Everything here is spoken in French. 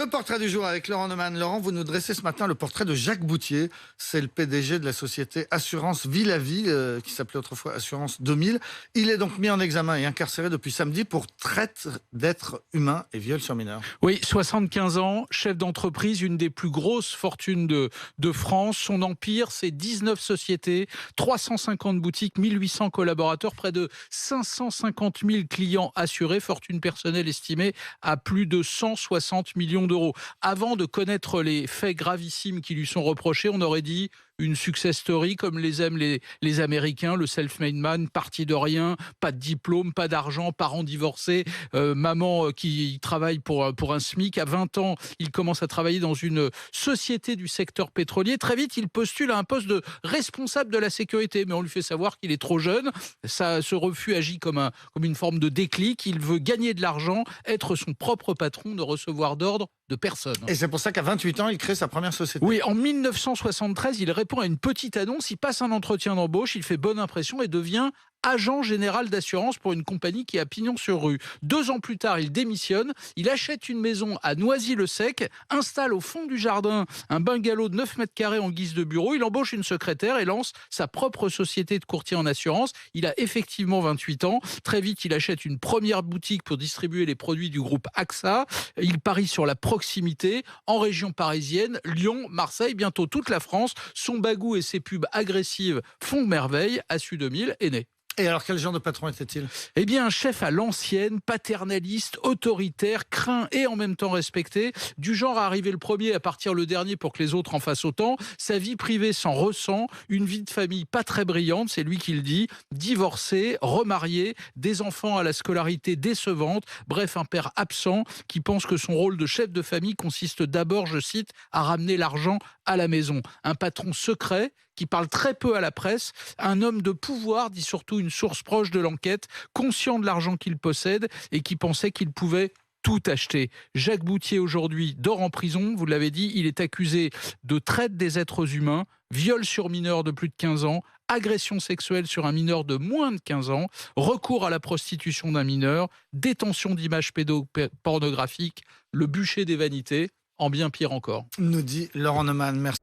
Le portrait du jour avec Laurent Neumann. Laurent, vous nous dressez ce matin le portrait de Jacques Boutier. C'est le PDG de la société Assurance Vie à Vie, qui s'appelait autrefois Assurance 2000. Il est donc mis en examen et incarcéré depuis samedi pour traite d'êtres humains et viol sur mineurs. Oui, 75 ans, chef d'entreprise, une des plus grosses fortunes de France. Son empire, c'est 19 sociétés, 350 boutiques, 1800 collaborateurs, près de 550 000 clients assurés, fortune personnelle estimée à plus de 160 millions d'euros. Avant de connaître les faits gravissimes qui lui sont reprochés, on aurait dit une success story comme les aiment les Américains, le self-made man, parti de rien, pas de diplôme, pas d'argent, parents divorcés, maman qui travaille pour un SMIC. À 20 ans, il commence à travailler dans une société du secteur pétrolier. Très vite, il postule à un poste de responsable de la sécurité, mais on lui fait savoir qu'il est trop jeune. Ce refus agit comme une forme de déclic. Il veut gagner de l'argent, être son propre patron, ne recevoir d'ordre de personne. Et c'est pour ça qu'à 28 ans, il crée sa première société. Oui, en 1973, il répond à une petite annonce, il passe un entretien d'embauche, il fait bonne impression et devient agent général d'assurance pour une compagnie qui a pignon sur rue. 2 ans plus tard, il démissionne, il achète une maison à Noisy-le-Sec, installe au fond du jardin un bungalow de 9 mètres carrés en guise de bureau, il embauche une secrétaire et lance sa propre société de courtier en assurance. Il a effectivement 28 ans. Très vite, il achète une première boutique pour distribuer les produits du groupe AXA. Il parie sur la proximité en région parisienne, Lyon, Marseille, bientôt toute la France. Son bagou et ses pubs agressives font merveille. Assu 2000 est né. Et alors, quel genre de patron était-il ? Eh bien, un chef à l'ancienne, paternaliste, autoritaire, craint et en même temps respecté, du genre à arriver le premier, à partir le dernier pour que les autres en fassent autant. Sa vie privée s'en ressent, une vie de famille pas très brillante, c'est lui qui le dit, divorcé, remarié, des enfants à la scolarité décevante, bref, un père absent qui pense que son rôle de chef de famille consiste d'abord, je cite, à ramener l'argent à la maison. Un patron secret qui parle très peu à la presse, un homme de pouvoir, dit surtout une source proche de l'enquête, conscient de l'argent qu'il possède et qui pensait qu'il pouvait tout acheter. Jacques Boutier aujourd'hui dort en prison, vous l'avez dit, il est accusé de traite des êtres humains, viol sur mineur de plus de 15 ans, agression sexuelle sur un mineur de moins de 15 ans, recours à la prostitution d'un mineur, détention d'images pédopornographiques, le bûcher des vanités, en bien pire encore. Nous dit Laurent Neumann. Merci.